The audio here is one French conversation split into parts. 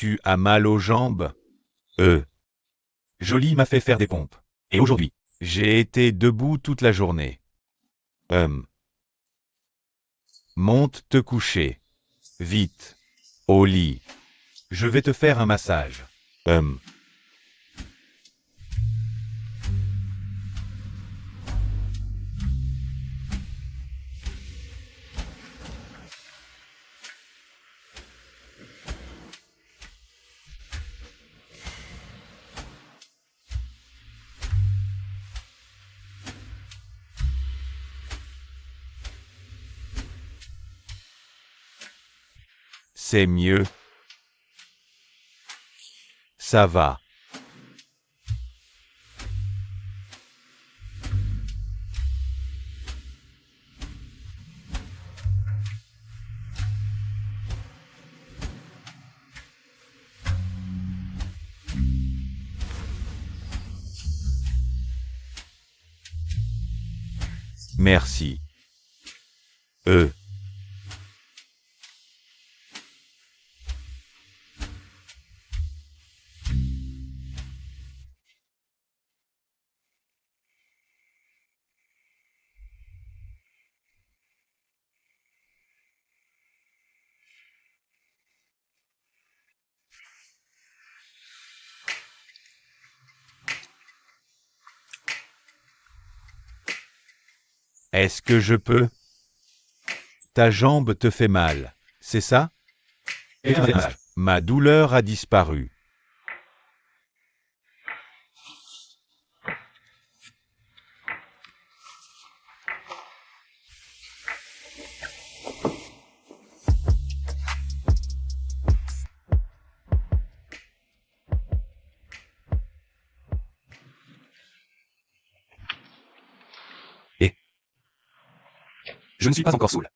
Tu as mal aux jambes? Jolie m'a fait faire des pompes. Et aujourd'hui, j'ai été debout toute la journée. Monte te coucher. Vite. Au lit. Je vais te faire un massage. C'est mieux. Ça va. Merci. Est-ce que je peux? Ta jambe te fait mal, c'est ça? Ma douleur a disparu. Je ne suis pas encore saoul.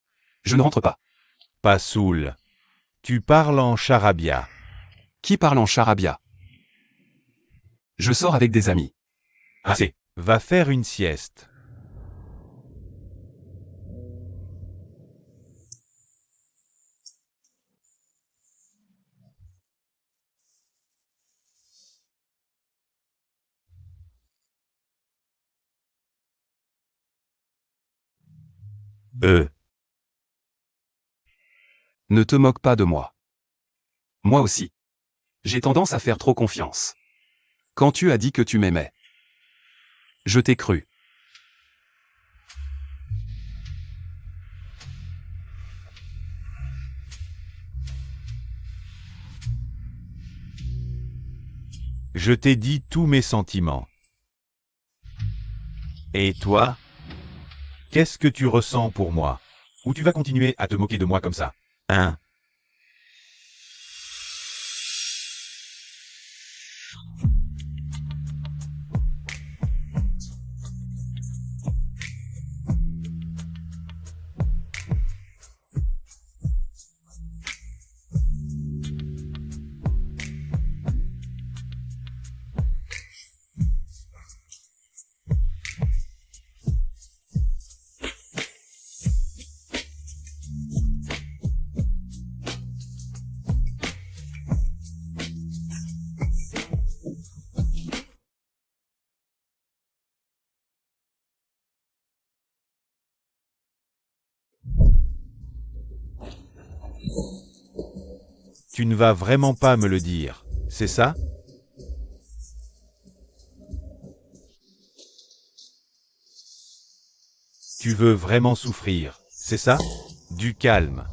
Je ne rentre pas. Pas saoul. Tu parles en charabia. Qui parle en charabia? Je sors avec des amis. Assez. Va faire une sieste. Ne te moque pas de moi. Moi aussi. J'ai tendance à faire trop confiance. Quand tu as dit que tu m'aimais, je t'ai cru. Je t'ai dit tous mes sentiments. Et toi? Qu'est-ce que tu ressens pour moi? Ou tu vas continuer à te moquer de moi comme ça? Hein? Tu ne vas vraiment pas me le dire, c'est ça? Tu veux vraiment souffrir, c'est ça? Du calme.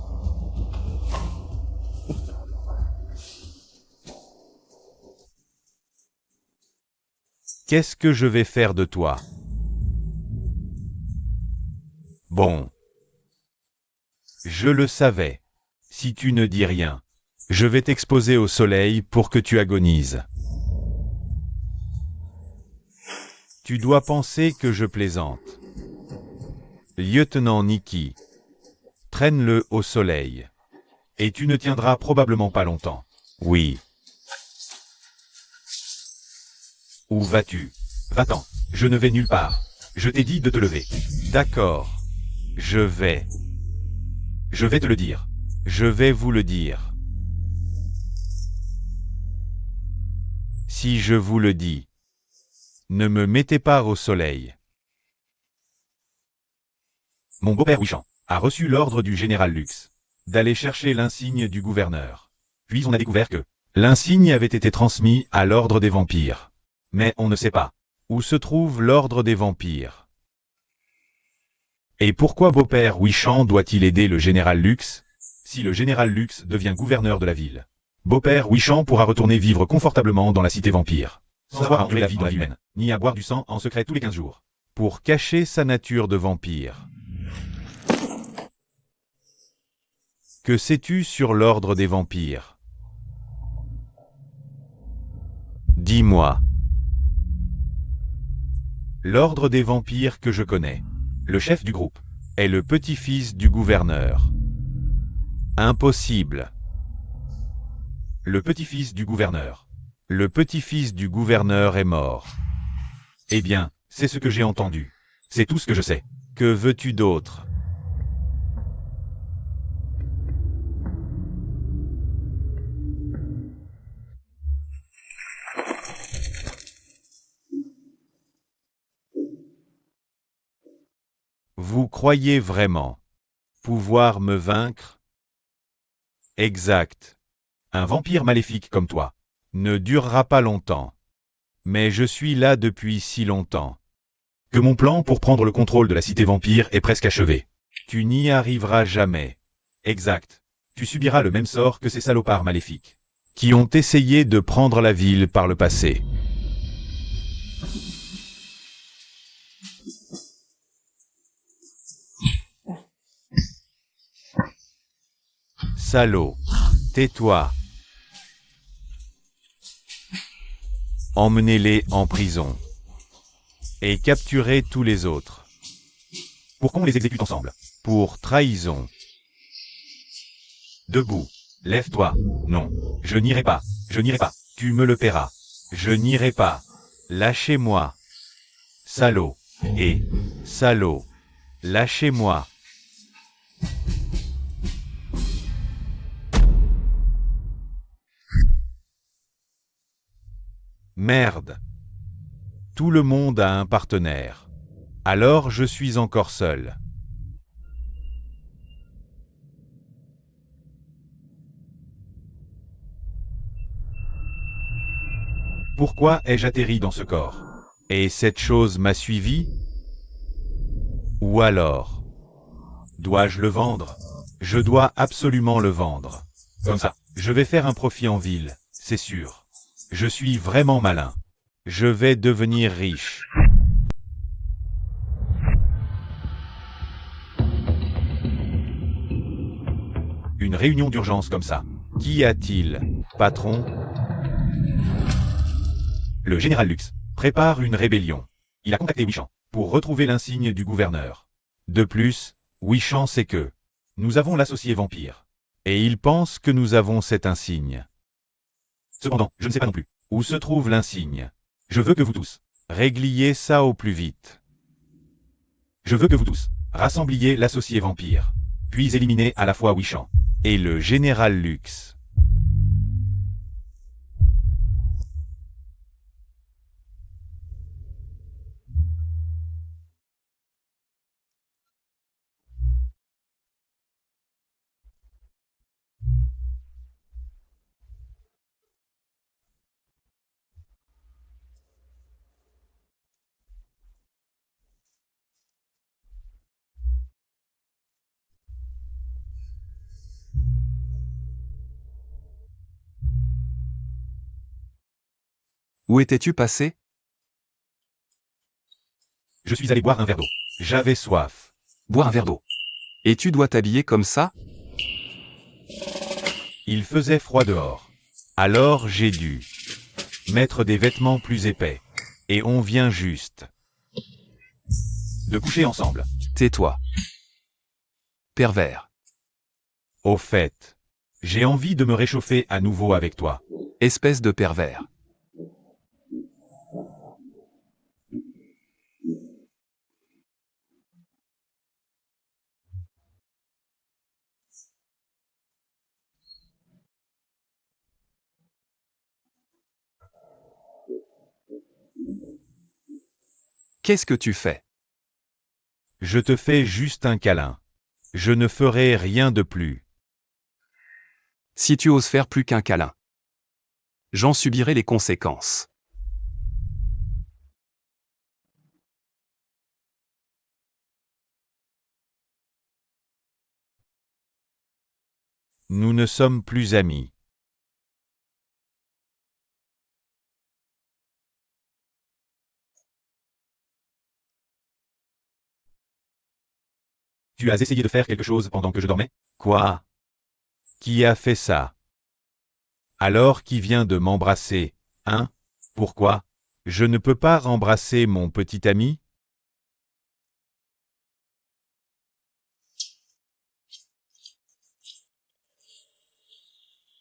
Qu'est-ce que je vais faire de toi? Bon. Je le savais. Si tu ne dis rien, je vais t'exposer au soleil pour que tu agonises. Tu dois penser que je plaisante. Lieutenant Nikki, traîne-le au soleil. Et tu ne tiendras probablement pas longtemps. Oui. Où vas-tu? Va-t'en. Je ne vais nulle part. Je t'ai dit de te lever. D'accord. Je vais. Je vais te le dire. Je vais vous le dire. Si je vous le dis, ne me mettez pas au soleil. Mon beau-père Wishan a reçu l'ordre du général Lux d'aller chercher l'insigne du gouverneur. Puis on a découvert que l'insigne avait été transmis à l'ordre des vampires. Mais on ne sait pas où se trouve l'ordre des vampires. Et pourquoi beau-père Wishan doit-il aider le général Lux? Si le général Lux devient gouverneur de la ville, beau-père Wishan pourra retourner vivre confortablement dans la cité vampire, sans avoir à enlever la vie dans la vie humaine, ni à boire du sang en secret tous les 15 jours, pour cacher sa nature de vampire. Que sais-tu sur l'ordre des vampires? Dis-moi. L'ordre des vampires que je connais, le chef du groupe, est le petit-fils du gouverneur. Impossible. Le petit-fils du gouverneur. Le petit-fils du gouverneur est mort. Eh bien, c'est ce que j'ai entendu. C'est tout ce que je sais. Que veux-tu d'autre? Vous croyez vraiment pouvoir me vaincre? Exact. Un vampire maléfique comme toi ne durera pas longtemps. Mais je suis là depuis si longtemps que mon plan pour prendre le contrôle de la cité vampire est presque achevé. Tu n'y arriveras jamais. Exact. Tu subiras le même sort que ces salopards maléfiques qui ont essayé de prendre la ville par le passé. Salaud. Tais-toi. Emmenez-les en prison. Et capturez tous les autres. Pour qu'on les exécute ensemble. Pour trahison. Debout. Lève-toi. Non. Je n'irai pas. Je n'irai pas. Tu me le paieras. Je n'irai pas. Lâchez-moi. Salaud. Et salaud. Lâchez-moi. Merde. Tout le monde a un partenaire. Alors je suis encore seul. Pourquoi ai-je atterri dans ce corps? Et cette chose m'a suivi? Ou alors, dois-je le vendre? Je dois absolument le vendre. Comme ça, je vais faire un profit en ville, c'est sûr. Je suis vraiment malin. Je vais devenir riche. Une réunion d'urgence comme ça. Qu'y a-t-il, patron? Le général Lux prépare une rébellion. Il a contacté Wishan pour retrouver l'insigne du gouverneur. De plus, Wishan sait que nous avons l'associé vampire. Et il pense que nous avons cet insigne. Cependant, je ne sais pas non plus où se trouve l'insigne. Je veux que vous tous régliez ça au plus vite. Je veux que vous tous rassembliez l'associé vampire, puis éliminez à la fois Wishan et le général Lux. Où étais-tu passé? Je suis allé boire un verre d'eau. J'avais soif. Boire un verre d'eau. Et tu dois t'habiller comme ça? Il faisait froid dehors. Alors j'ai dû mettre des vêtements plus épais. Et on vient juste de coucher ensemble. Tais-toi. Pervers. Au fait, j'ai envie de me réchauffer à nouveau avec toi. Espèce de pervers. Qu'est-ce que tu fais? Je te fais juste un câlin. Je ne ferai rien de plus. Si tu oses faire plus qu'un câlin, j'en subirai les conséquences. Nous ne sommes plus amis. Tu as essayé de faire quelque chose pendant que je dormais? Quoi? Qui a fait ça? Alors qui vient de m'embrasser, hein? Pourquoi? Je ne peux pas embrasser mon petit ami?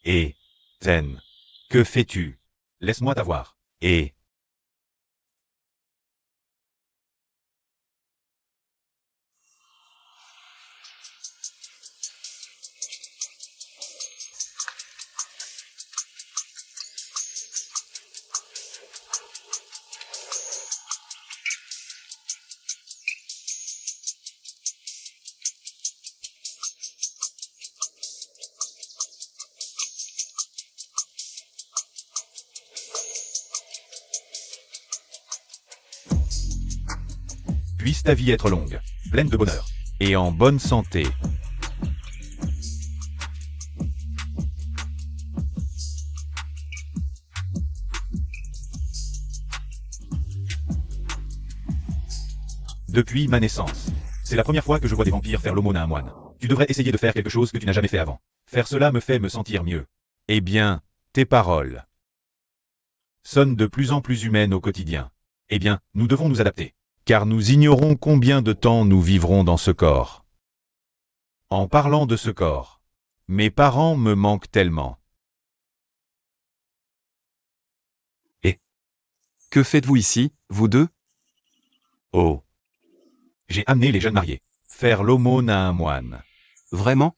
Et, Zen, que fais-tu? Laisse-moi t'avoir. Et, puisse ta vie être longue, pleine de bonheur, et en bonne santé. Depuis ma naissance. C'est la première fois que je vois des vampires faire l'aumône à un moine. Tu devrais essayer de faire quelque chose que tu n'as jamais fait avant. Faire cela me fait me sentir mieux. Eh bien, tes paroles sonnent de plus en plus humaines au quotidien. Eh bien, nous devons nous adapter. Car nous ignorons combien de temps nous vivrons dans ce corps. En parlant de ce corps, mes parents me manquent tellement. Que faites-vous ici, vous deux? Oh. J'ai amené les jeunes mariés. Faire l'aumône à un moine. Vraiment?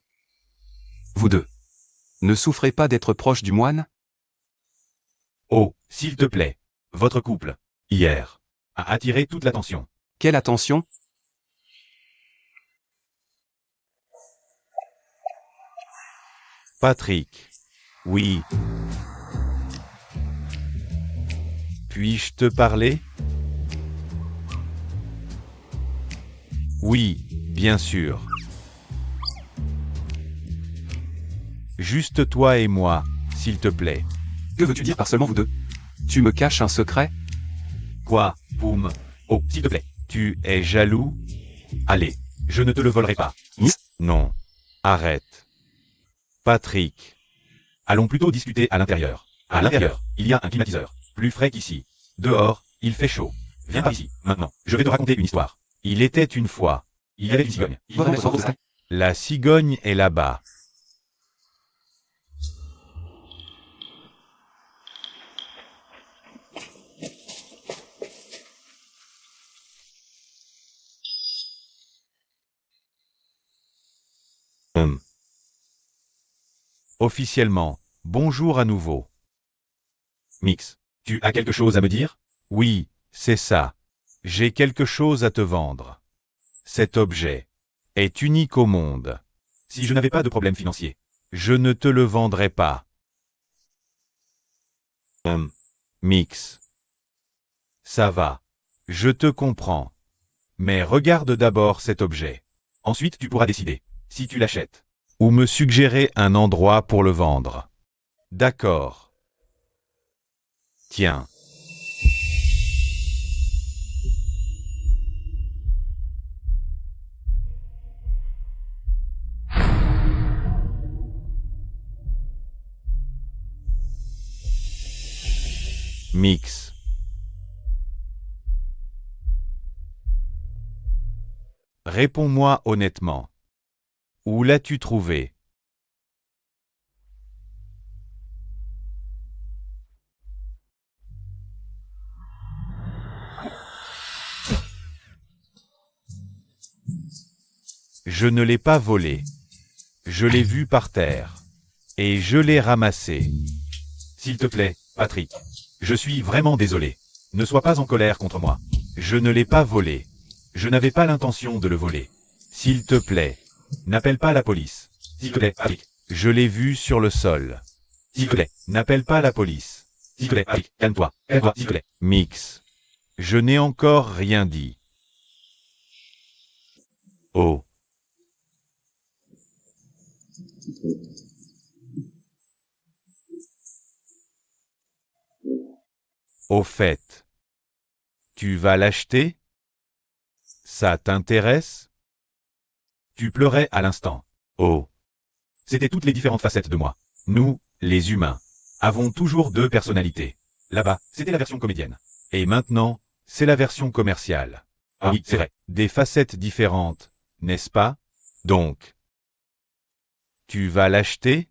Vous deux. Ne souffrez pas d'être proche du moine? Oh, s'il te plaît. Votre couple, hier, a attiré toute l'attention. Quelle attention? Patrick. Oui. Puis-je te parler? Oui, bien sûr. Juste toi et moi, s'il te plaît. Que veux-tu dire par seulement vous deux? Tu me caches un secret? Quoi, Boum? Oh, s'il te plaît. Tu es jaloux? Allez, je ne te le volerai pas. Non. Arrête. Patrick. Allons plutôt discuter à l'intérieur. À l'intérieur, il y a un climatiseur. Plus frais qu'ici. Dehors, il fait chaud. Viens par ici, maintenant. Je vais te raconter une histoire. Il était une fois. Il y avait une cigogne. La cigogne est là-bas. Officiellement, bonjour à nouveau. Mix, tu as quelque chose à me dire? Oui, c'est ça. J'ai quelque chose à te vendre. Cet objet est unique au monde. Si je n'avais pas de problème financier, je ne te le vendrais pas. Mix. Ça va. Je te comprends. Mais regarde d'abord cet objet. Ensuite tu pourras décider si tu l'achètes ou me suggérer un endroit pour le vendre. D'accord. Tiens. Mix. Réponds-moi honnêtement. Où l'as-tu trouvé? Je ne l'ai pas volé. Je l'ai vu par terre. Et je l'ai ramassé. S'il te plaît, Patrick. Je suis vraiment désolé. Ne sois pas en colère contre moi. Je ne l'ai pas volé. Je n'avais pas l'intention de le voler. S'il te plaît, n'appelle pas la police. S'il te plaît, Patrick. Je l'ai vu sur le sol. S'il te plaît, n'appelle pas la police. S'il te plaît, Patrick, calme-toi. Calme-toi, s'il te plaît. Mix. Je n'ai encore rien dit. Oh. Au fait. Tu vas l'acheter? Ça t'intéresse? Tu pleurais à l'instant. Oh. C'était toutes les différentes facettes de moi. Nous, les humains, avons toujours deux personnalités. Là-bas, c'était la version comédienne. Et maintenant, c'est la version commerciale. Ah oui, c'est vrai. Des facettes différentes, n'est-ce pas? Donc, tu vas l'acheter?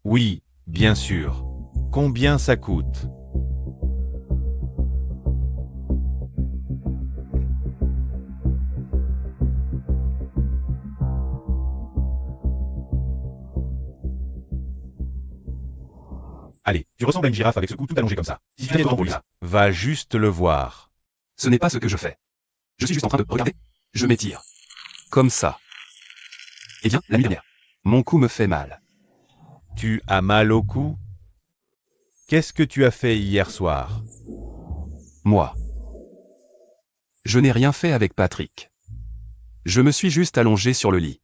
Oui, bien sûr. Combien ça coûte? Allez, tu ressembles à une girafe avec ce cou tout allongé comme ça. Si tu viens devant pour lui ça. Va juste le voir. Ce n'est pas ce que je fais. Je suis juste en train de regarder. Je m'étire. Comme ça. Eh bien, la nuit dernière. Mon cou me fait mal. Tu as mal au cou? Qu'est-ce que tu as fait hier soir? Moi. Je n'ai rien fait avec Patrick. Je me suis juste allongé sur le lit.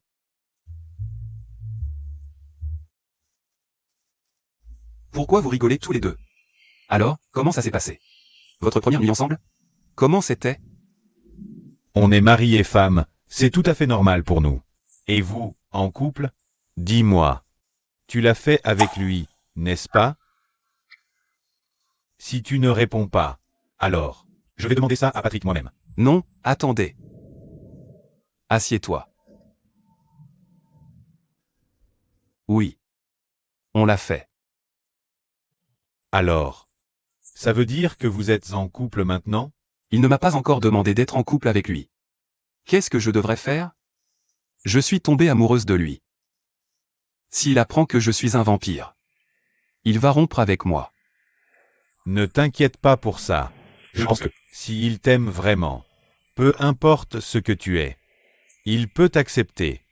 Pourquoi vous rigolez tous les deux? Alors, comment ça s'est passé? Votre première nuit ensemble? Comment c'était? On est mari et femme, c'est tout à fait normal pour nous. Et vous, en couple? Dis-moi. Tu l'as fait avec lui, n'est-ce pas? Si tu ne réponds pas, alors, je vais demander ça à Patrick moi-même. Non, attendez. Assieds-toi. Oui. On l'a fait. Alors, ça veut dire que vous êtes en couple maintenant? Il ne m'a pas encore demandé d'être en couple avec lui. Qu'est-ce que je devrais faire? Je suis tombée amoureuse de lui. S'il apprend que je suis un vampire, il va rompre avec moi. Ne t'inquiète pas pour ça. Je pense que, s'il t'aime vraiment, peu importe ce que tu es, il peut t'accepter.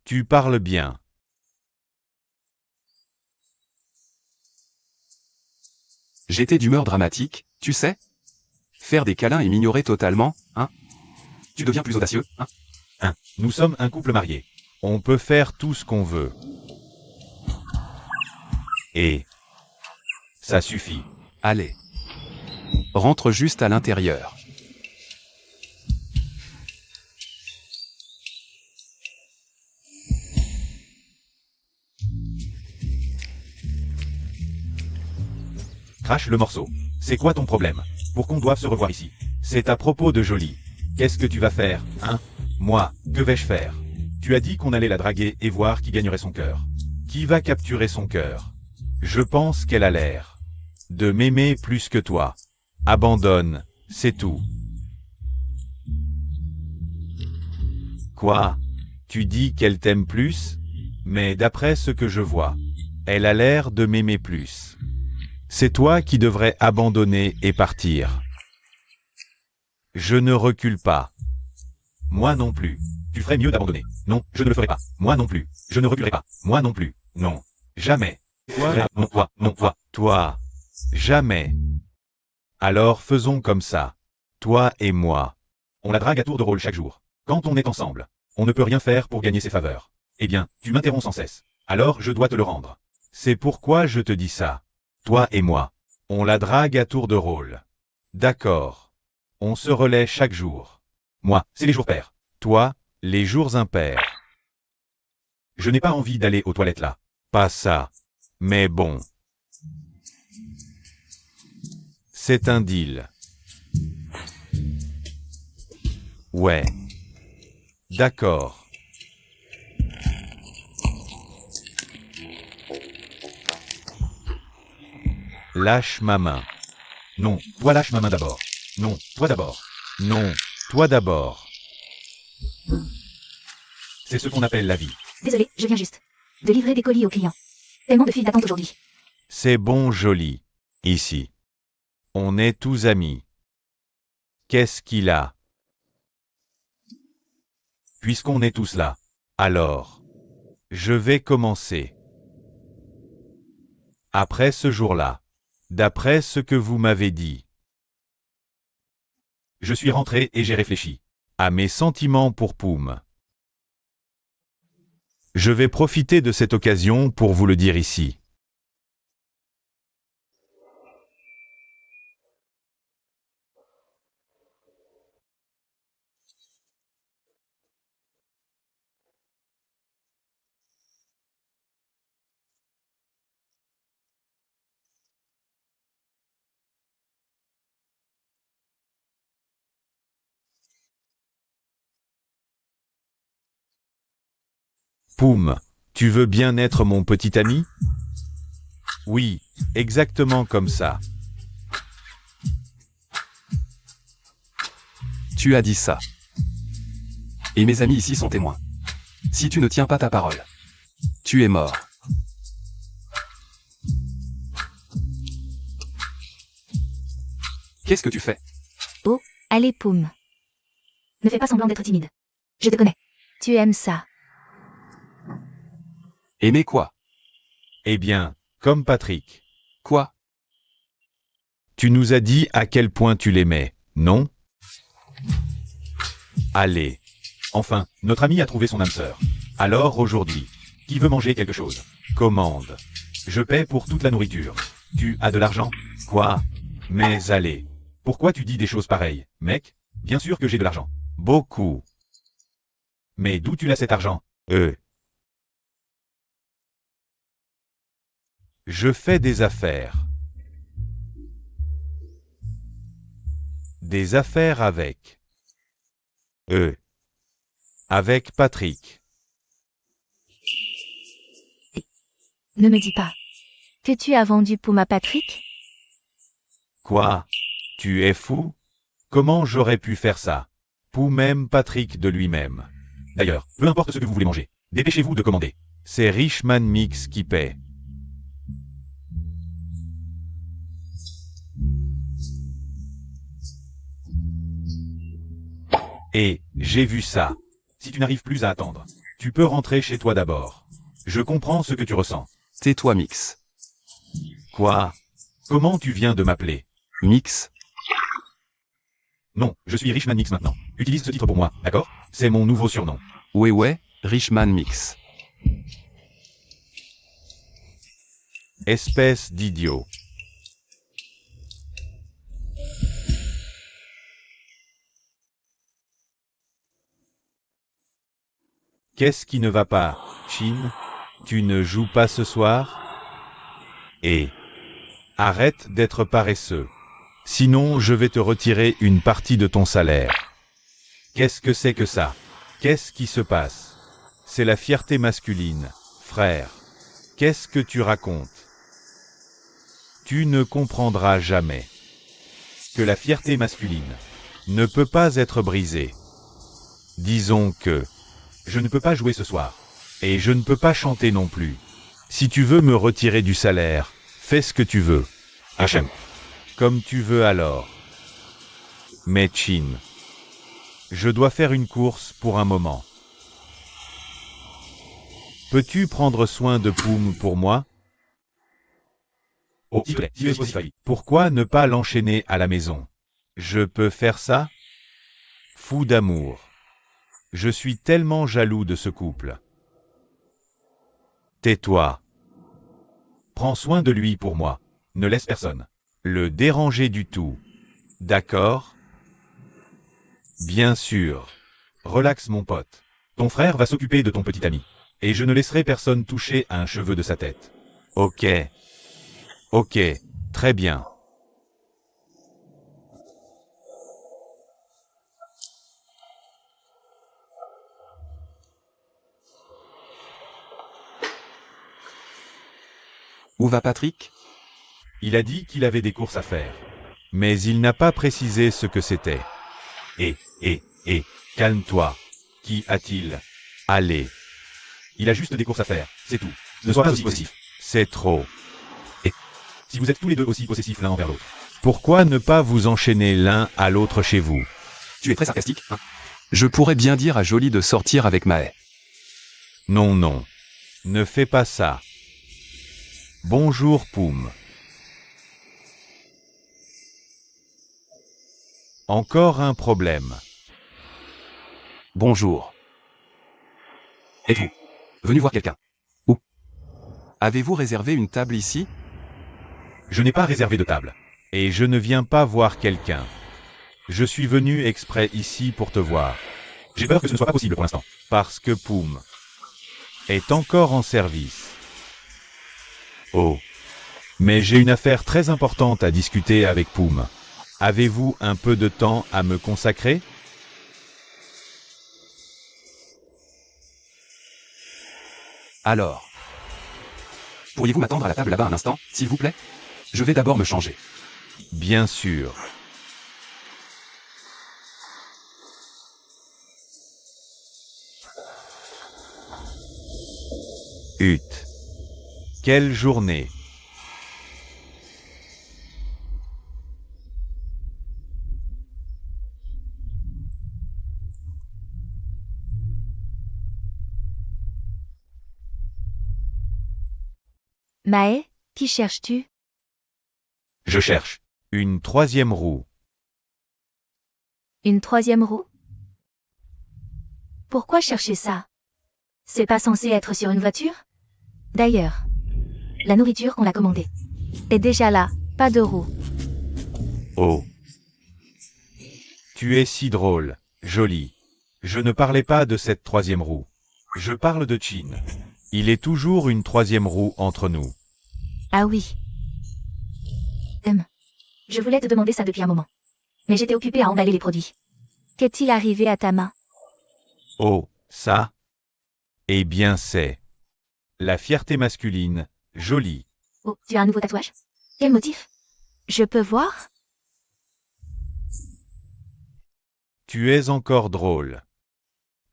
Tu parles bien. J'étais d'humeur dramatique, tu sais? Faire des câlins et m'ignorer totalement, hein? Tu deviens plus audacieux, hein? Nous sommes un couple marié. On peut faire tout ce qu'on veut. Et ça suffit. Allez. Rentre juste à l'intérieur. Crache le morceau. C'est quoi ton problème? Pour qu'on doive se revoir ici. C'est à propos de Jolie. Qu'est-ce que tu vas faire, hein? Moi, que vais-je faire? Tu as dit qu'on allait la draguer et voir qui gagnerait son cœur. Qui va capturer son cœur? Je pense qu'elle a l'air de m'aimer plus que toi. Abandonne, c'est tout. Quoi? Tu dis qu'elle t'aime plus? Mais d'après ce que je vois, elle a l'air de m'aimer plus. C'est toi qui devrais abandonner et partir. Je ne recule pas. Moi non plus. Tu ferais mieux d'abandonner. Non, je ne le ferai pas. Moi non plus. Je ne reculerai pas. Moi non plus. Non. Jamais. Toi, non, toi. Jamais. Alors faisons comme ça. Toi et moi. On la drague à tour de rôle chaque jour. Quand on est ensemble, on ne peut rien faire pour gagner ses faveurs. Eh bien, tu m'interromps sans cesse. Alors je dois te le rendre. C'est pourquoi je te dis ça. Toi et moi. On la drague à tour de rôle. D'accord. On se relaie chaque jour. Moi, c'est les jours pairs. Toi, les jours impairs. Je n'ai pas envie d'aller aux toilettes là. Pas ça. Mais bon. C'est un deal. Ouais. D'accord. Lâche ma main. Non, toi lâche ma main d'abord. Non, toi d'abord. Non, toi d'abord. C'est ce qu'on appelle la vie. Désolé, je viens juste. de livrer des colis aux clients. Tellement de files d'attente aujourd'hui. C'est bon, joli. Ici. On est tous amis. Qu'est-ce qu'il a? Puisqu'on est tous là. Alors. Je vais commencer. Après ce jour-là. D'après ce que vous m'avez dit. Je suis rentré et j'ai réfléchi. À mes sentiments pour Poum. Je vais profiter de cette occasion pour vous le dire ici. Poum, tu veux bien être mon petit ami? Oui, exactement comme ça. Tu as dit ça. Et mes amis ici sont témoins. Si tu ne tiens pas ta parole, tu es mort. Qu'est-ce que tu fais? Allez, Poum. Ne fais pas semblant d'être timide. Je te connais. Tu aimes ça. Aimer quoi? Eh bien, comme Patrick. Quoi? Tu nous as dit à quel point tu l'aimais, non? Allez. Enfin, notre ami a trouvé son âme sœur. Alors aujourd'hui, qui veut manger quelque chose? Commande. Je paie pour toute la nourriture. Tu as de l'argent? Quoi? Mais allez. Pourquoi tu dis des choses pareilles, mec? Bien sûr que j'ai de l'argent. Beaucoup. Mais d'où tu as cet argent? Je fais des affaires. Des affaires avec. Avec Patrick. Ne me dis pas que tu as vendu Poum à Patrick? Quoi? Tu es fou? Comment j'aurais pu faire ça? Pou même Patrick de lui-même. D'ailleurs, peu importe ce que vous voulez manger, dépêchez-vous de commander. C'est Richman Mix qui paie. Et, j'ai vu ça. Si tu n'arrives plus à attendre, tu peux rentrer chez toi d'abord. Je comprends ce que tu ressens. Tais-toi, Mix. Quoi? Comment tu viens de m'appeler? Mix? Non, je suis Richman Mix maintenant. Utilise ce titre pour moi, d'accord? C'est mon nouveau surnom. Ouais, Richman Mix. Espèce d'idiot. Qu'est-ce qui ne va pas, Chin? Tu ne joues pas ce soir? Et arrête d'être paresseux. Sinon, je vais te retirer une partie de ton salaire. Qu'est-ce que c'est que ça? Qu'est-ce qui se passe? C'est la fierté masculine, frère. Qu'est-ce que tu racontes? Tu ne comprendras jamais que la fierté masculine ne peut pas être brisée. Disons que je ne peux pas jouer ce soir, et je ne peux pas chanter non plus. Si tu veux me retirer du salaire, fais ce que tu veux. Hachem. Comme tu veux alors. Mais Chin, je dois faire une course pour un moment. Peux-tu prendre soin de Poum pour moi? Oh, s'il te plaît, pourquoi ne pas l'enchaîner à la maison? Je peux faire ça? Fou d'amour. Je suis tellement jaloux de ce couple. Tais-toi. Prends soin de lui pour moi. Ne laisse personne le déranger du tout. D'accord? Bien sûr. Relax mon pote. Ton frère va s'occuper de ton petit ami. Et je ne laisserai personne toucher à un cheveu de sa tête. Ok. Ok. Très bien. Où va Patrick? Il a dit qu'il avait des courses à faire. Mais il n'a pas précisé ce que c'était. Calme-toi. Qui a-t-il? Allez. Il a juste des courses à faire, c'est tout. Ne sois pas aussi possessif. C'est trop. Et si vous êtes tous les deux aussi possessifs l'un envers l'autre, pourquoi ne pas vous enchaîner l'un à l'autre chez vous? Tu es très sarcastique, hein? Je pourrais bien dire à Jolie de sortir avec Mae. Non, non. Ne fais pas ça. Bonjour, Poum. Encore un problème. Bonjour. Êtes-vous venu voir quelqu'un? Où? Avez-vous réservé une table ici? Je n'ai pas réservé de table. Et je ne viens pas voir quelqu'un. Je suis venu exprès ici pour te voir. J'ai peur que ce ne soit pas possible pour l'instant. Parce que Poum est encore en service. Oh. Mais j'ai une affaire très importante à discuter avec Poum. Avez-vous un peu de temps à me consacrer? Alors. Pourriez-vous m'attendre à la table là-bas un instant, s'il vous plaît? Je vais d'abord me changer. Bien sûr. Hut. Quelle journée. Mae, qui cherches-tu? Je cherche une troisième roue. Une troisième roue? Pourquoi chercher ça? C'est pas censé être sur une voiture? D'ailleurs, la nourriture qu'on l'a commandée est déjà là, pas de roue. Oh. Tu es si drôle, Jolie. Je ne parlais pas de cette troisième roue. Je parle de Chin. Il est toujours une troisième roue entre nous. Ah oui. Je voulais te demander ça depuis un moment. Mais j'étais occupée à emballer les produits. Qu'est-il arrivé à ta main? Oh, ça? Eh bien c'est la fierté masculine, Jolie. Oh, tu as un nouveau tatouage? Quel motif? Je peux voir? Tu es encore drôle.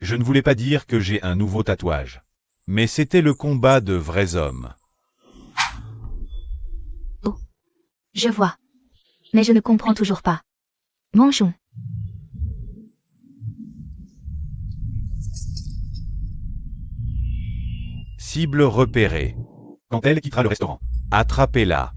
Je ne voulais pas dire que j'ai un nouveau tatouage. Mais c'était le combat de vrais hommes. Je vois. Mais je ne comprends toujours pas. Mangeons. Cible repérée. Quand elle quittera le restaurant, attrapez-la.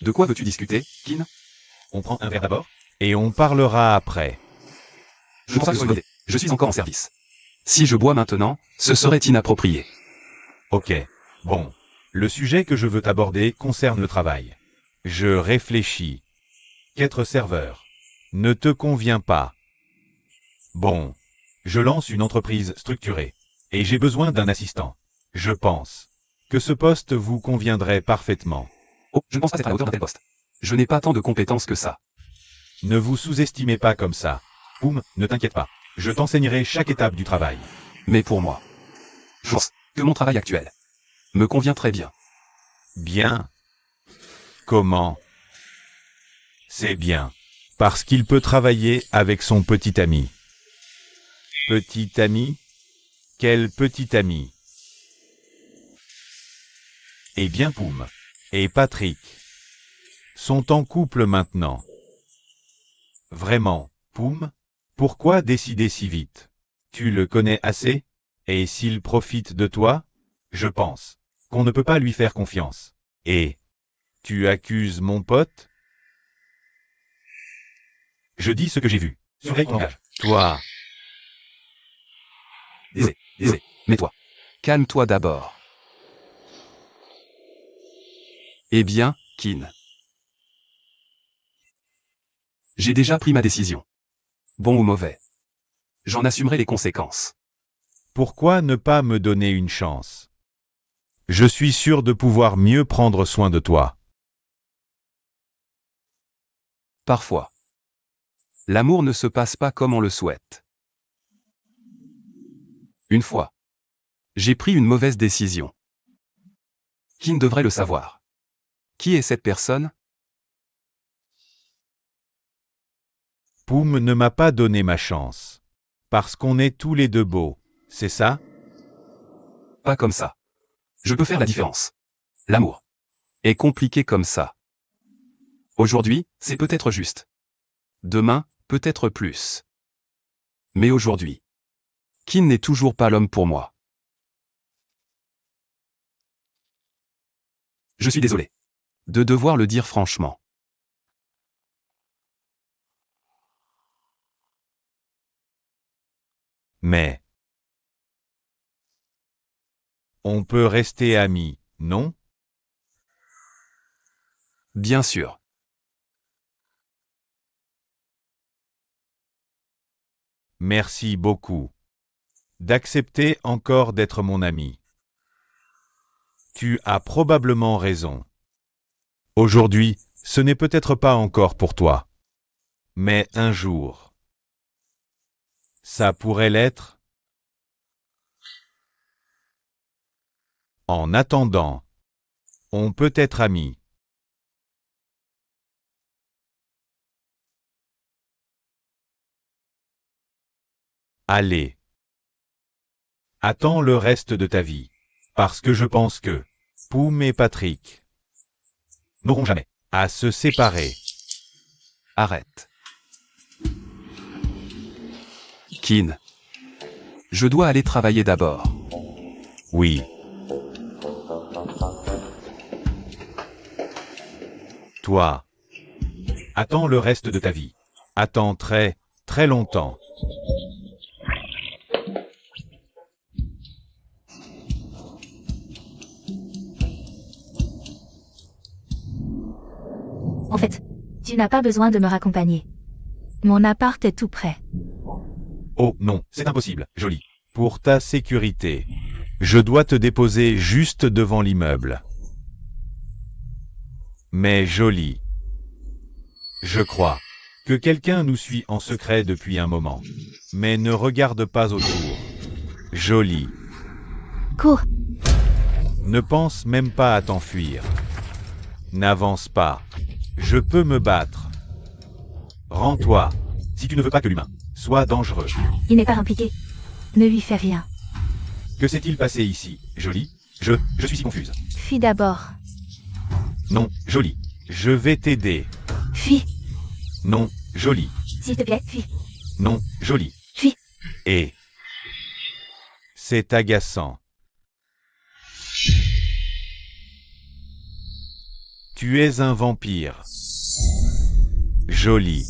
De quoi veux-tu discuter, Kin? On prend un verre d'abord, et on parlera après. Je pense que c'est une bonne idée. Je suis encore en service. Si je bois maintenant, ce serait inapproprié. Ok. Bon. Le sujet que je veux aborder concerne le travail. Je réfléchis. Qu'être serveur ne te convient pas. Bon. Je lance une entreprise structurée. Et j'ai besoin d'un assistant. Je pense que ce poste vous conviendrait parfaitement. Oh, je ne pense pas être à la hauteur d'un tel poste. Je n'ai pas tant de compétences que ça. Ne vous sous-estimez pas comme ça. Poum, ne t'inquiète pas. Je t'enseignerai chaque étape du travail. Mais pour moi, je pense que mon travail actuel me convient très bien. Bien. Comment? C'est bien. Parce qu'il peut travailler avec son petit ami. Petit ami? Quel petit ami? Eh bien Poum et Patrick sont en couple maintenant. Vraiment, Poum? Pourquoi décider si vite? Tu le connais assez? Et s'il profite de toi? Je pense qu'on ne peut pas lui faire confiance. Et tu accuses mon pote? Je dis ce que j'ai vu. Surveille ton langage. Toi. Désolé. Mais toi, calme-toi d'abord. Eh bien, Kin. J'ai déjà pris ma décision. Bon ou mauvais. J'en assumerai les conséquences. Pourquoi ne pas me donner une chance? Je suis sûr de pouvoir mieux prendre soin de toi. Parfois. L'amour ne se passe pas comme on le souhaite. Une fois. J'ai pris une mauvaise décision. Qui ne devrait le savoir? Qui est cette personne? Poum ne m'a pas donné ma chance. Parce qu'on est tous les deux beaux, c'est ça? Pas comme ça. Je peux faire la différence. L'amour est compliqué comme ça. Aujourd'hui, c'est peut-être juste. Demain, peut-être plus. Mais aujourd'hui, Kin n'est toujours pas l'homme pour moi. Je suis désolé de devoir le dire franchement. Mais on peut rester amis, non? Bien sûr. Merci beaucoup. D'accepter encore d'être mon ami. Tu as probablement raison. Aujourd'hui, ce n'est peut-être pas encore pour toi. Mais un jour, ça pourrait l'être. En attendant, on peut être amis. Allez. Attends le reste de ta vie. Parce que je pense que Poum et Patrick n'auront jamais à se séparer. Arrête. Kin. Je dois aller travailler d'abord. Oui. Toi. Attends le reste de ta vie. Attends très, très longtemps. En fait, tu n'as pas besoin de me raccompagner. Mon appart est tout près. Oh non, c'est impossible, Jolie. Pour ta sécurité, je dois te déposer juste devant l'immeuble. Mais Jolie, je crois que quelqu'un nous suit en secret depuis un moment. Mais ne regarde pas autour. Jolie, Cours. ne pense même pas à t'enfuir. N'avance pas. Je peux me battre. Rends-toi, si tu ne veux pas que l'humain soit dangereux. Il n'est pas impliqué. Ne lui fais rien. Que s'est-il passé ici, Jolie? Je suis si confuse. Fuis d'abord. Non, Jolie. Je vais t'aider. Fuis. Non, Jolie. S'il te plaît, fuis. Non, Jolie. Fuis. Et c'est agaçant. Tu es un vampire. Jolie.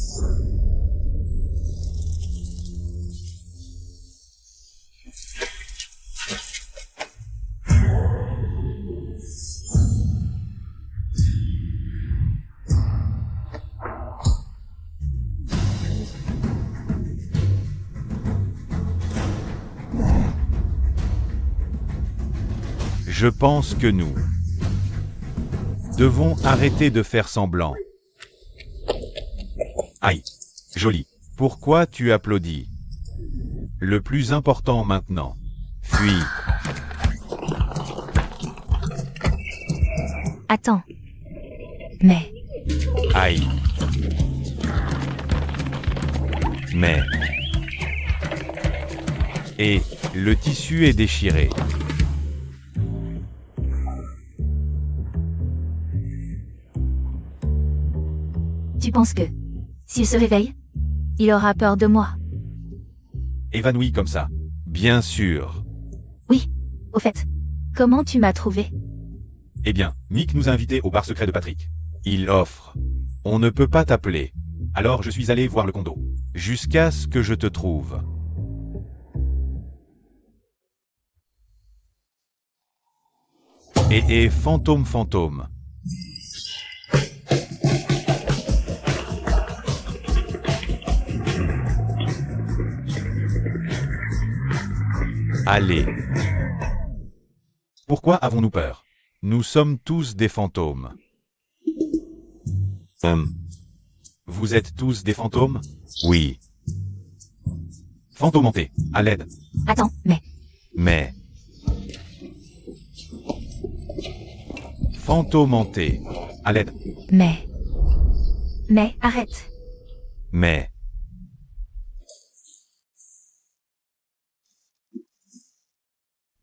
Je pense que nous devons arrêter de faire semblant. Aïe. Jolie. Pourquoi tu applaudis? Le plus important maintenant. Fuis. Attends. Mais, Aïe. Mais. Et le tissu est déchiré. tu penses que, s'il se réveille, il aura peur de moi? Évanoui comme ça. Bien sûr. Oui. Au fait, comment tu m'as trouvé? Eh bien, Nick nous a invités au bar secret de Patrick. Il offre. On ne peut pas t'appeler. Alors je suis allé voir le condo. Jusqu'à ce que je te trouve. Et fantôme fantôme. Allez. Pourquoi avons-nous peur? Nous sommes tous des fantômes. Vous êtes tous des fantômes? Oui. Fantômentés, à l'aide. Attends, mais, Mais. Fantôme hanté. À l'aide. Mais, arrête. Mais.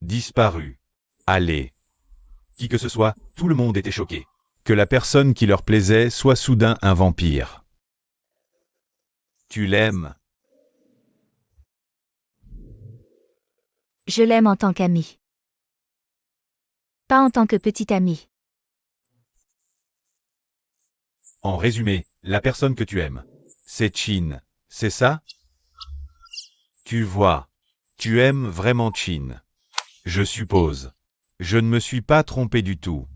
Disparu. Allez. Qui que ce soit, tout le monde était choqué. Que la personne qui leur plaisait soit soudain un vampire. Tu l'aimes? Je l'aime en tant qu'ami. Pas en tant que petit ami. En résumé, la personne que tu aimes, c'est Chin, c'est ça? Tu vois, tu aimes vraiment Chin. Je suppose. Je ne me suis pas trompé du tout.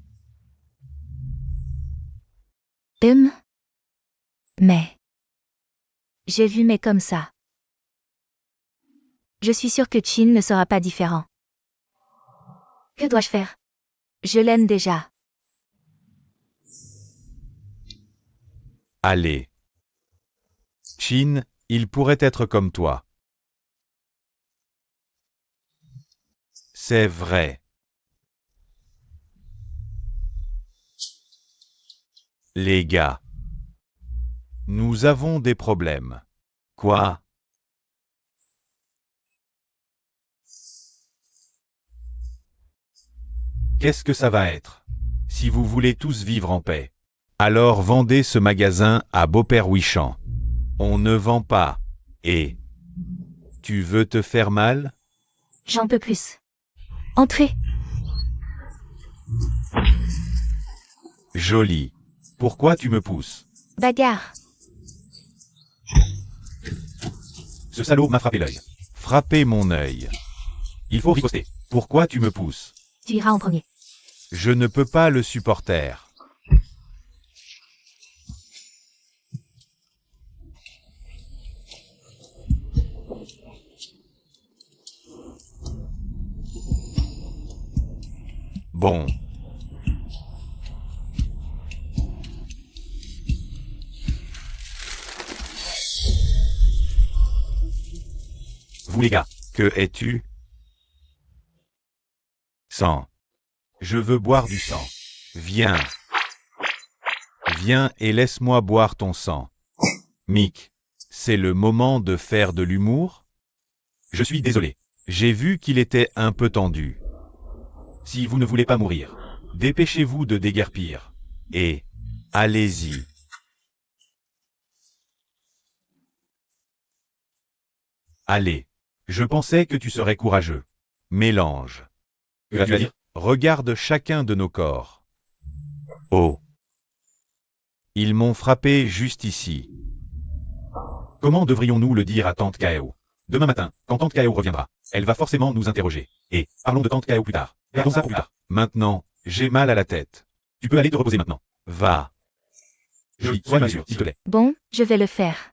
Mais. J'ai vu mais comme ça. Je suis sûre que Chin ne sera pas différent. Que dois-je faire? Je l'aime déjà. Allez. Chin, il pourrait être comme toi. C'est vrai. Les gars. Nous avons des problèmes. Quoi? Qu'est-ce que ça va être? Si vous voulez tous vivre en paix, alors vendez ce magasin à Beau-Père Huichang. On ne vend pas. Et tu veux te faire mal? J'en peux plus. Entrez. Joli. Pourquoi tu me pousses? Bagarre. Ce salaud m'a frappé l'œil. Frappé mon œil. Il faut riposter. Pourquoi tu me pousses? Tu iras en premier. Je ne peux pas le supporter. Bon. Vous les gars, que es-tu? Sang. Je veux boire du sang. Viens. Viens et laisse-moi boire ton sang. Mick, c'est le moment de faire de l'humour? Je suis désolé. J'ai vu qu'il était un peu tendu. Si vous ne voulez pas mourir, dépêchez-vous de déguerpir. Et allez-y. Allez. Je pensais que tu serais courageux. Mélange. Que vas-tu dire? Regarde chacun de nos corps. Oh. Ils m'ont frappé juste ici. Comment devrions-nous le dire à Tante Kao? Demain matin, quand Tante Kao reviendra, elle va forcément nous interroger. Et parlons de Tante Kao plus tard. Gardons ça pour plus tard. Maintenant, j'ai mal à la tête. Tu peux aller te reposer maintenant. Va. Jolie, sois sûr, s'il te plaît. Bon, je vais le faire.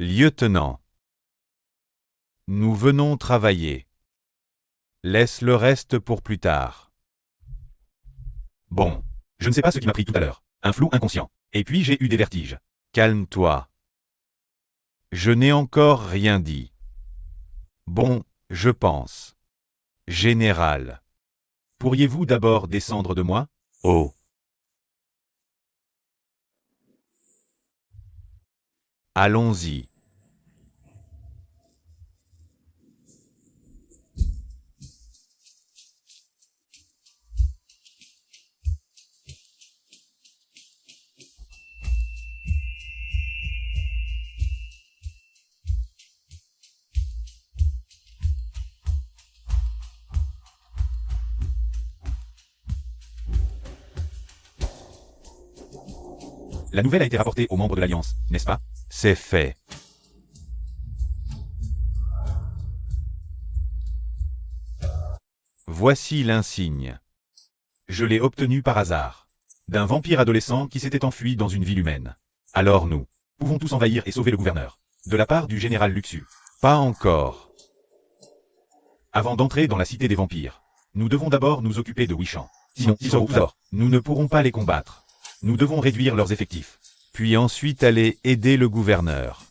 Lieutenant. Nous venons travailler. Laisse le reste pour plus tard. Bon. Je ne sais pas ce qui m'a pris tout à l'heure. Un flou inconscient. Et puis j'ai eu des vertiges. Calme-toi. Je n'ai encore rien dit. Bon, je pense. Général. Pourriez-vous d'abord descendre de moi? Oh. Allons-y. La nouvelle a été rapportée aux membres de l'Alliance, n'est-ce pas? C'est fait. Voici l'insigne. Je l'ai obtenu par hasard. D'un vampire adolescent qui s'était enfui dans une ville humaine. Alors nous pouvons tous envahir et sauver le gouverneur. De la part du général Luxu. Pas encore. Avant d'entrer dans la cité des vampires, nous devons d'abord nous occuper de Wishan. Sinon, ils seront tous à bord. Nous ne pourrons pas les combattre. Nous devons réduire leurs effectifs. Puis ensuite aller aider le gouverneur.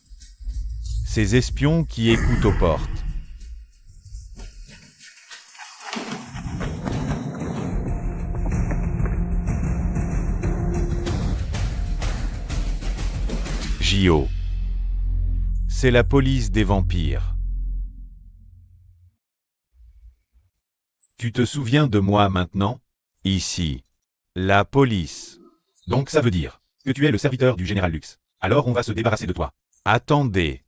Ces espions qui écoutent aux portes. J.O. C'est la police des vampires. Tu te souviens de moi maintenant? Ici. La police. Donc ça veut dire que tu es le serviteur du général Lux. Alors on va se débarrasser de toi. Attendez.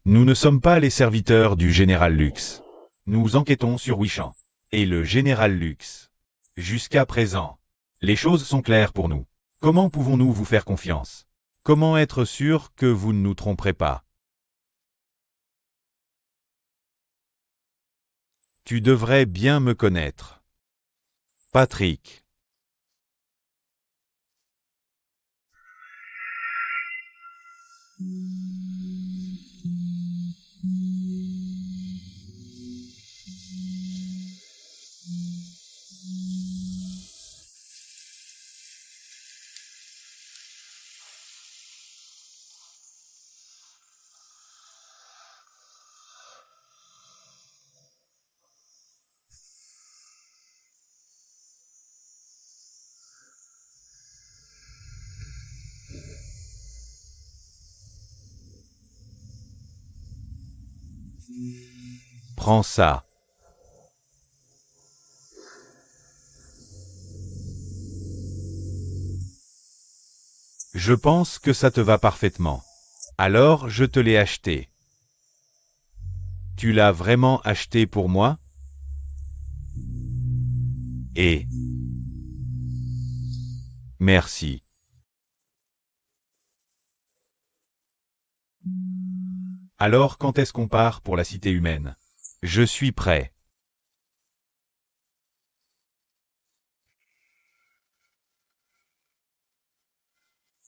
Nous ne sommes pas les serviteurs du général Lux. Nous enquêtons sur Wishan. Et le général Lux. Jusqu'à présent, les choses sont claires pour nous. Comment pouvons-nous vous faire confiance? Comment être sûr que vous ne nous tromperez pas? Tu devrais bien me connaître. Patrick. Prends ça. Je pense que ça te va parfaitement. Alors je te l'ai acheté. Tu l'as vraiment acheté pour moi? Et... Merci. Alors quand est-ce qu'on part pour la cité humaine? Je suis prêt.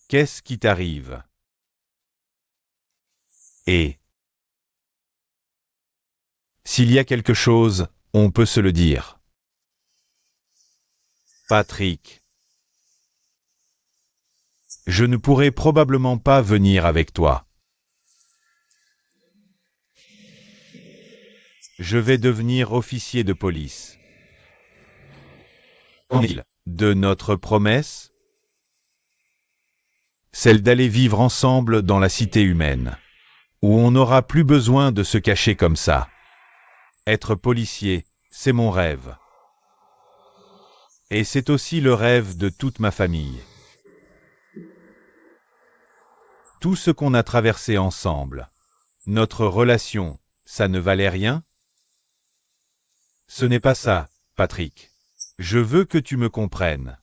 Qu'est-ce qui t'arrive? Et... S'il y a quelque chose, on peut se le dire. Patrick. Je ne pourrai probablement pas venir avec toi. Je vais devenir officier de police. Qu'en est-il de notre promesse? Celle d'aller vivre ensemble dans la cité humaine, où on n'aura plus besoin de se cacher comme ça. Être policier, c'est mon rêve. Et c'est aussi le rêve de toute ma famille. Tout ce qu'on a traversé ensemble, notre relation, ça ne valait rien? Ce n'est pas ça, Patrick. Je veux que tu me comprennes.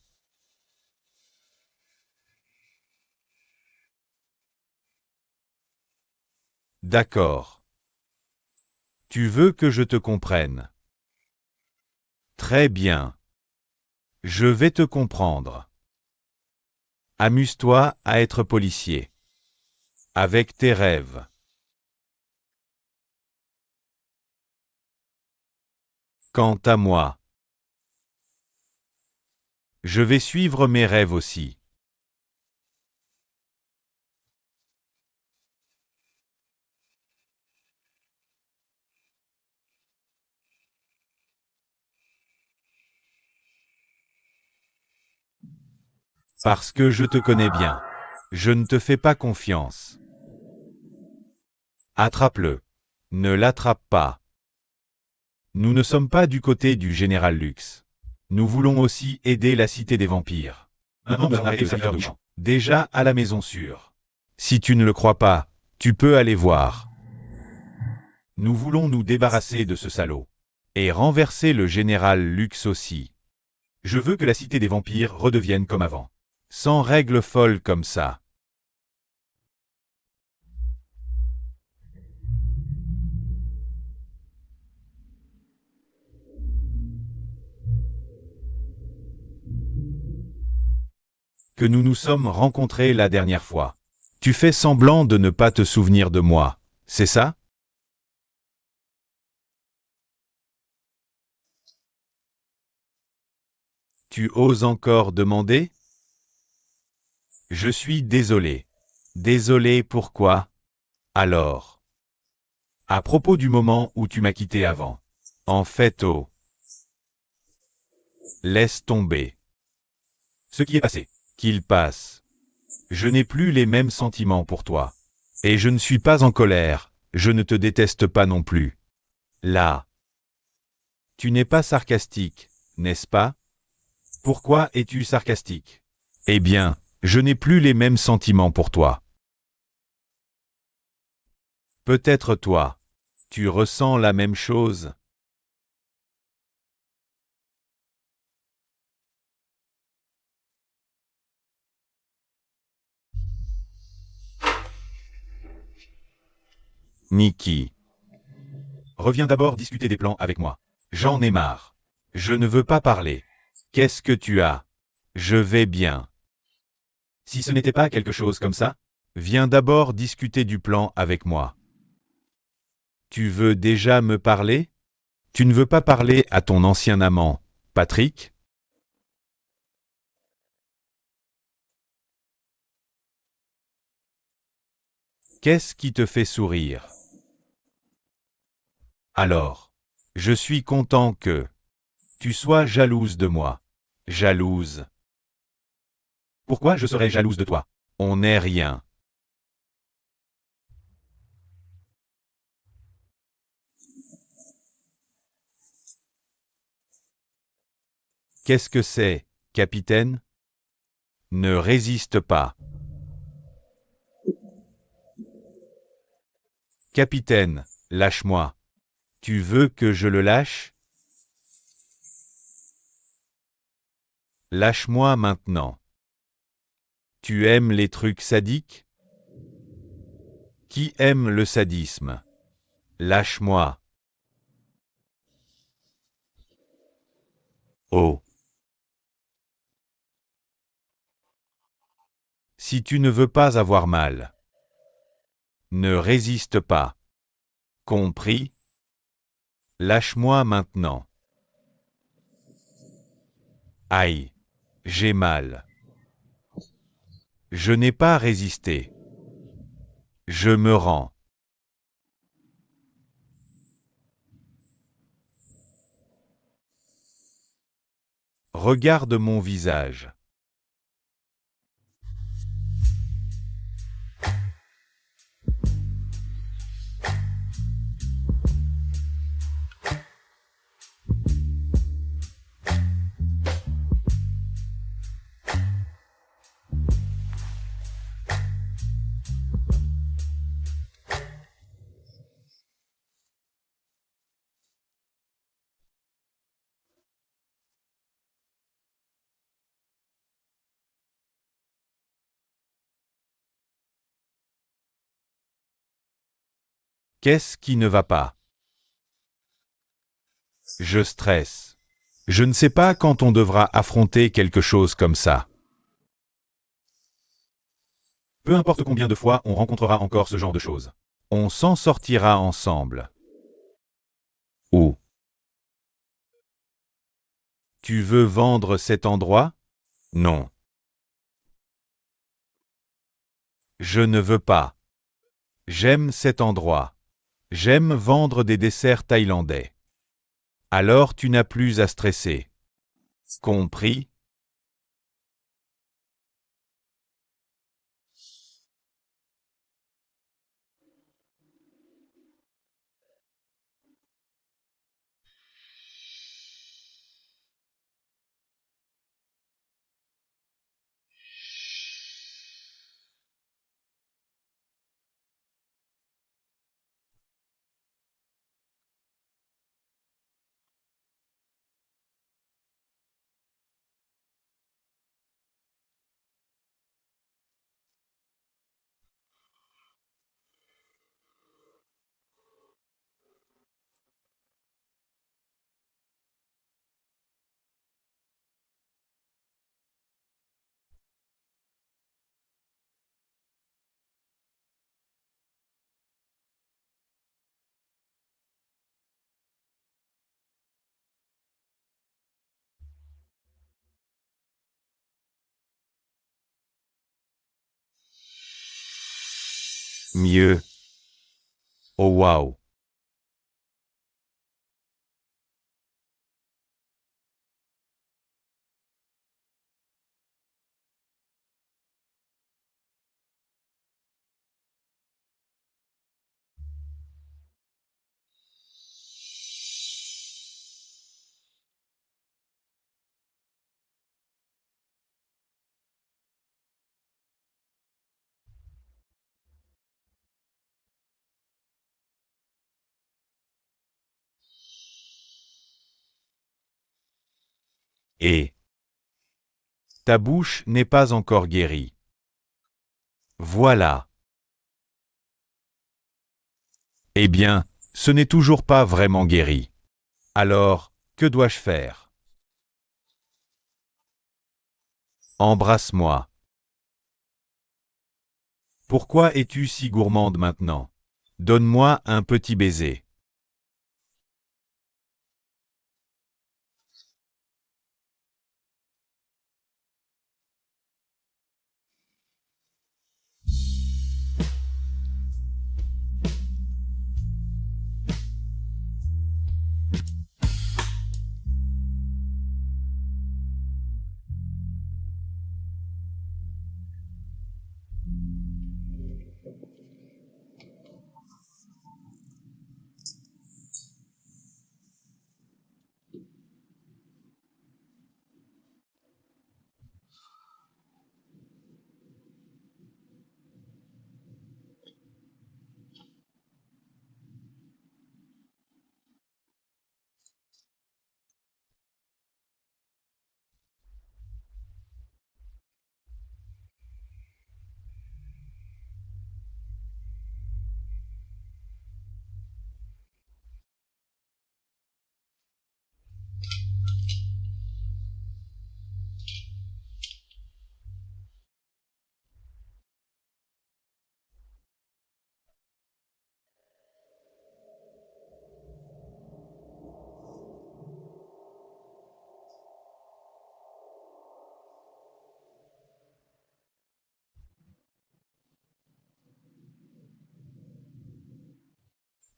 D'accord. Tu veux que je te comprenne. Très bien. Je vais te comprendre. Amuse-toi à être policier. Avec tes rêves. Quant à moi, je vais suivre mes rêves aussi. Parce que je te connais bien. Je ne te fais pas confiance. Attrape-le. Ne l'attrape pas. Nous ne sommes pas du côté du général Lux. Nous voulons aussi aider la cité des vampires. Déjà à la maison sûre. Si tu ne le crois pas, tu peux aller voir. Nous voulons nous débarrasser de ce salaud. Et renverser le général Lux aussi. Je veux que la cité des vampires redevienne comme avant. Sans règles folles comme ça. que nous nous sommes rencontrés la dernière fois. Tu fais semblant de ne pas te souvenir de moi, c'est ça? Tu oses encore demander? Je suis désolé. Désolé pourquoi? Alors. À propos du moment où tu m'as quitté avant. En fait, oh. Laisse tomber. Ce qui est passé. Qu'il passe. Je n'ai plus les mêmes sentiments pour toi. Et je ne suis pas en colère, je ne te déteste pas non plus. Là. Tu n'es pas sarcastique, n'est-ce pas? Pourquoi es-tu sarcastique? Eh bien, je n'ai plus les mêmes sentiments pour toi. Peut-être toi. Tu ressens la même chose? Nikki. Reviens d'abord discuter des plans avec moi. J'en ai marre. Je ne veux pas parler. Qu'est-ce que tu as? Je vais bien. Si ce n'était pas quelque chose comme ça, viens d'abord discuter du plan avec moi. Tu veux déjà me parler? Tu ne veux pas parler à ton ancien amant, Patrick? Qu'est-ce qui te fait sourire? Alors, je suis content que tu sois jalouse de moi. Jalouse. Pourquoi je serais jalouse de toi? On n'est rien. Qu'est-ce que c'est, capitaine? Ne résiste pas. Capitaine, lâche-moi. Tu veux que je le lâche? Lâche-moi maintenant. Tu aimes les trucs sadiques? Qui aime le sadisme? Lâche-moi. Oh. Si tu ne veux pas avoir mal, ne résiste pas. Compris? Lâche-moi maintenant. Aïe. J'ai mal. Je n'ai pas résisté. Je me rends. Regarde mon visage. Qu'est-ce qui ne va pas? Je stresse. Je ne sais pas quand on devra affronter quelque chose comme ça. Peu importe combien de fois on rencontrera encore ce genre de choses. On s'en sortira ensemble. Où? Tu veux vendre cet endroit? Non. Je ne veux pas. J'aime cet endroit. J'aime vendre des desserts thaïlandais. Alors tu n'as plus à stresser. Compris? Mieux. Oh waouh. Et ta bouche n'est pas encore guérie. Voilà. Eh bien, ce n'est toujours pas vraiment guéri. Alors, que dois-je faire? Embrasse-moi. Pourquoi es-tu si gourmande maintenant? Donne-moi un petit baiser.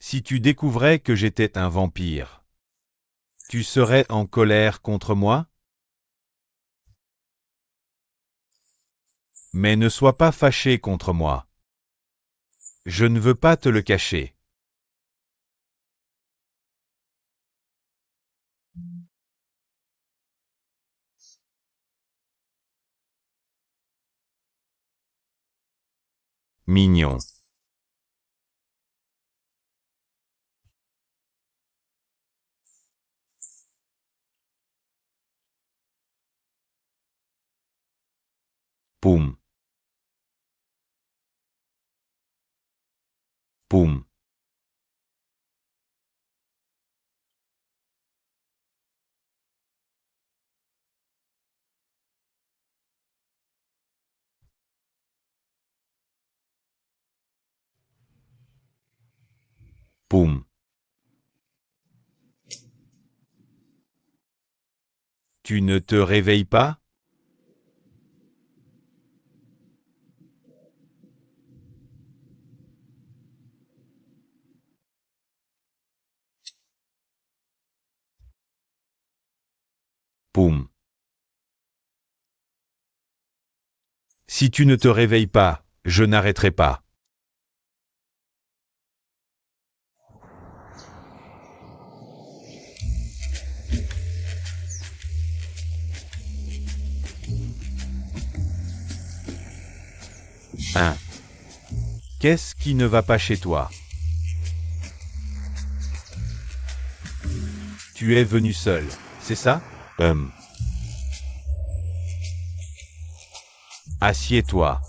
Si tu découvrais que j'étais un vampire, tu serais en colère contre moi? Mais ne sois pas fâché contre moi. Je ne veux pas te le cacher. Mignon. Poum. Poum. Poum. Tu ne te réveilles pas? Poum. Si tu ne te réveilles pas, je n'arrêterai pas. Hein? Qu'est-ce qui ne va pas chez toi? Tu es venu seul, c'est ça? Assieds-toi.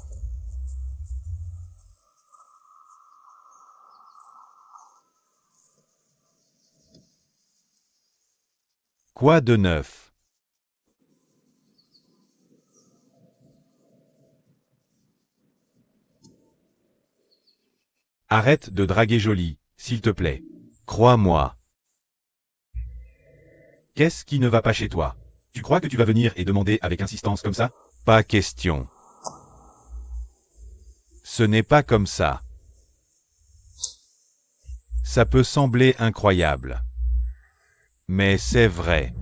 Quoi de neuf? Arrête de draguer Jolie, s'il te plaît. Crois-moi. Qu'est-ce qui ne va pas chez toi? Tu crois que tu vas venir et demander avec insistance comme ça? Pas question. Ce n'est pas comme ça. Ça peut sembler incroyable. Mais c'est vrai.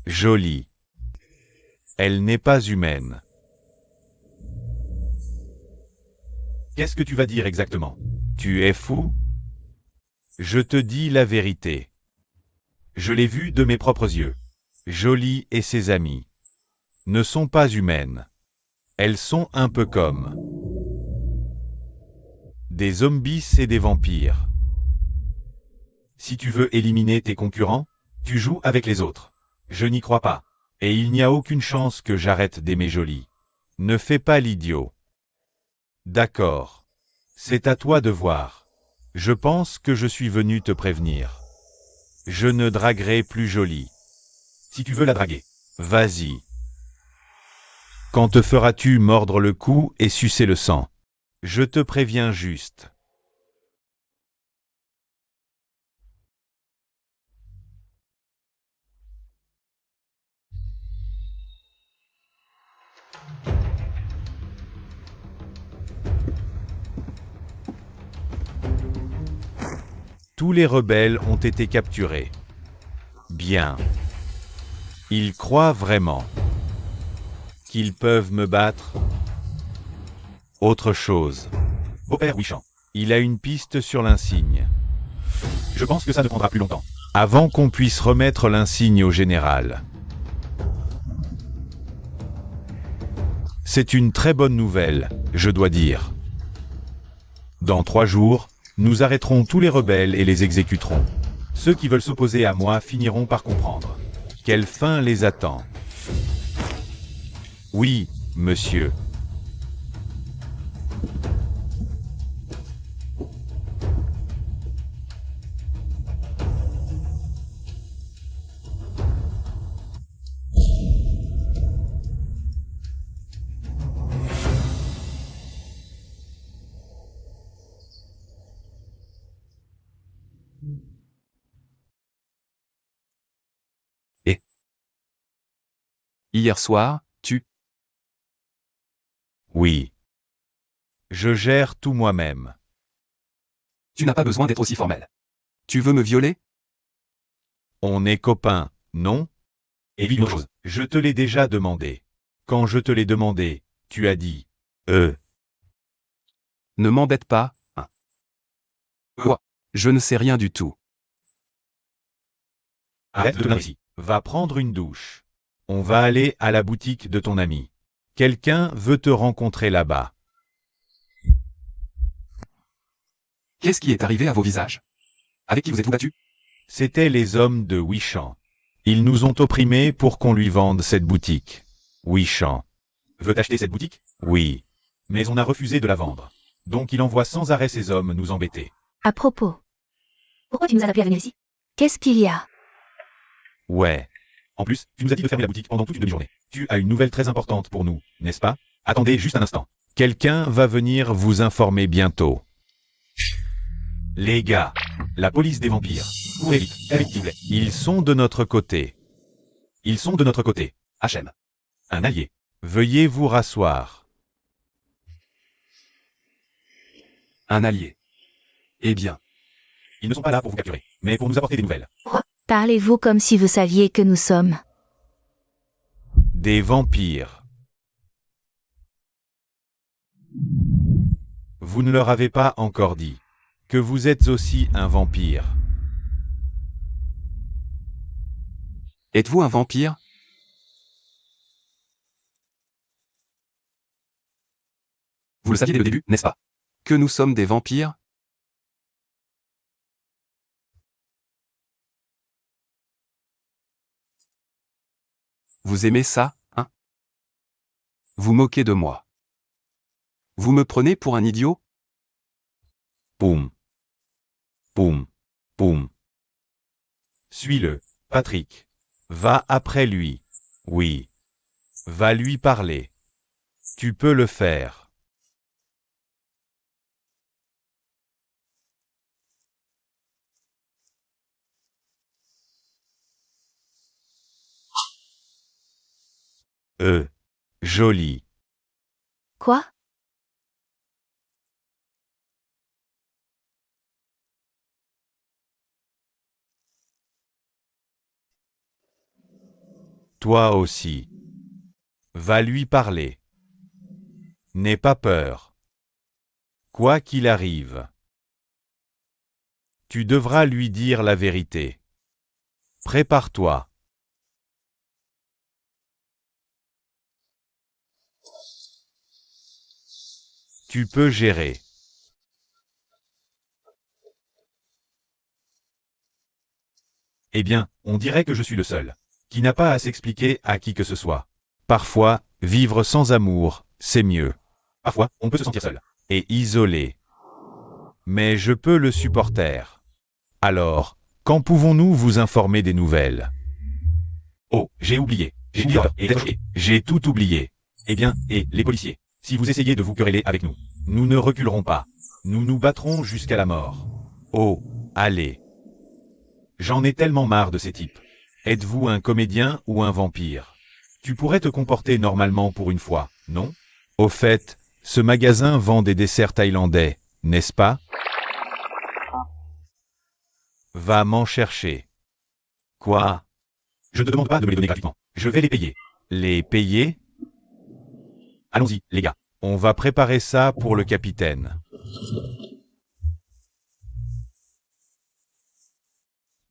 Jolie. Elle n'est pas humaine. Qu'est-ce que tu vas dire exactement? Tu es fou? Je te dis la vérité. Je l'ai vue de mes propres yeux. Jolie et ses amies ne sont pas humaines. Elles sont un peu comme des zombies et des vampires. Si tu veux éliminer tes concurrents, tu joues avec les autres. Je n'y crois pas. Et il n'y a aucune chance que j'arrête d'aimer Jolie. Ne fais pas l'idiot. D'accord. C'est à toi de voir. Je pense que je suis venu te prévenir. Je ne draguerai plus Jolie. Si tu veux la draguer, vas-y. Quand te feras-tu mordre le cou et sucer le sang? Je te préviens juste. Tous les rebelles ont été capturés. Bien. Ils croient vraiment qu'ils peuvent me battre? Autre chose. Beau-père Wishan. Il a une piste sur l'insigne. Je pense que ça ne prendra plus longtemps. Avant qu'on puisse remettre l'insigne au général. C'est une très bonne nouvelle, je dois dire. Dans 3 jours, nous arrêterons tous les rebelles et les exécuterons. Ceux qui veulent s'opposer à moi finiront par comprendre. Quelle fin les attend? Oui, monsieur. Et Hier soir, oui. Je gère tout moi-même. tu n'as pas besoin d'être aussi formel. Tu veux me violer? On est copains, non? Et une autre chose, je te l'ai déjà demandé. Quand je te l'ai demandé, tu as dit « Ne m'embête pas, hein. Quoi? Je ne sais rien du tout. Arrête de te ici. Va prendre une douche. On va aller à la boutique de ton ami. Quelqu'un veut te rencontrer là-bas. Qu'est-ce qui est arrivé à vos visages? Avec qui vous êtes-vous battu? C'étaient les hommes de Wishan. Ils nous ont opprimés pour qu'on lui vende cette boutique. Wishan veut acheter cette boutique? Oui. Mais on a refusé de la vendre. Donc il envoie sans arrêt ces hommes nous embêter. À propos. Pourquoi tu nous as appelés à venir ici? Qu'est-ce qu'il y a? Ouais. En plus, tu nous as dit de fermer la boutique pendant toute une demi-journée. Tu as une nouvelle très importante pour nous, n'est-ce pas? Attendez juste un instant. Quelqu'un va venir vous informer bientôt. Les gars, la police des vampires. Courez vite, avec Tiglet. Ils sont de notre côté. Ils sont de notre côté. HM. Un allié. Veuillez vous rasseoir. Un allié. Eh bien, Ils ne sont pas là pour vous capturer, mais pour nous apporter des nouvelles. Parlez-vous comme si vous saviez que nous sommes. Des vampires. Vous ne leur avez pas encore dit que vous êtes aussi un vampire. êtes-vous un vampire? Vous le saviez dès le début, n'est-ce pas? Que nous sommes des vampires? Vous aimez ça, hein? Vous moquez de moi. Vous me prenez pour un idiot? Poum. Poum. Poum. Suis-le, Patrick. Va après lui. Oui. Va lui parler. Tu peux le faire. Joli. Quoi? Toi aussi. Va lui parler. N'aie pas peur. Quoi qu'il arrive. Tu devras lui dire la vérité. Prépare-toi. Tu peux gérer. Eh bien, on dirait que je suis le seul, qui n'a pas à s'expliquer à qui que ce soit. Parfois, vivre sans amour, c'est mieux. Parfois, on peut se sentir seul et isolé. Mais je peux le supporter. Alors, quand pouvons-nous vous informer des nouvelles? Oh, j'ai oublié. J'ai tout oublié. Eh bien, et les policiers, si vous essayez de vous quereller avec nous, nous ne reculerons pas. Nous nous battrons jusqu'à la mort. Oh, allez. J'en ai tellement marre de ces types. Êtes-vous un comédien ou un vampire? Tu pourrais te comporter normalement pour une fois, non? Au fait, ce magasin vend des desserts thaïlandais, n'est-ce pas? Va m'en chercher. Quoi? Je ne te demande pas de me les donner gratuitement. Je vais les payer. Les payer? Allons-y, les gars. On va préparer ça pour le capitaine.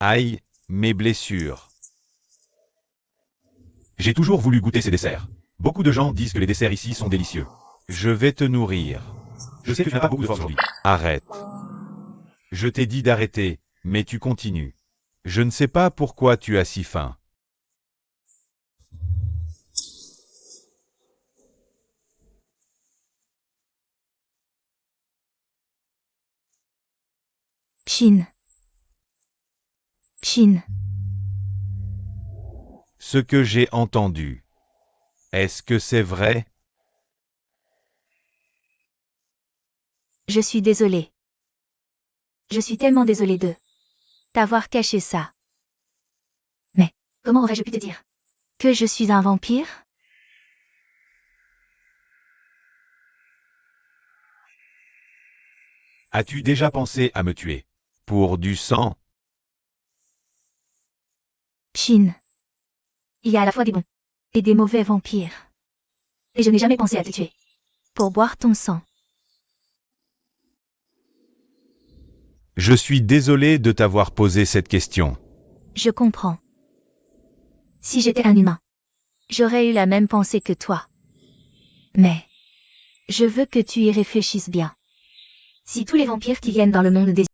Aïe, mes blessures. J'ai toujours voulu goûter ces desserts. Beaucoup de gens disent que les desserts ici sont délicieux. Je vais te nourrir. Je sais que tu n'as pas beaucoup de force aujourd'hui. Arrête. Je t'ai dit d'arrêter, mais tu continues. Je ne sais pas pourquoi tu as si faim. Pshin. Pshin. Ce que j'ai entendu. Est-ce que c'est vrai? Je suis désolée. Je suis tellement désolée de t'avoir caché ça. Mais, comment aurais-je pu te dire que je suis un vampire? As-tu déjà pensé à me tuer? Pour du sang? Pshin. Il y a à la fois des bons et des mauvais vampires. Et je n'ai jamais pensé à te tuer. Pour boire ton sang. Je suis désolé de t'avoir posé cette question. Je comprends. Si j'étais un humain, j'aurais eu la même pensée que toi. Mais, je veux que tu y réfléchisses bien. Si tous les vampires qui viennent dans le monde désirent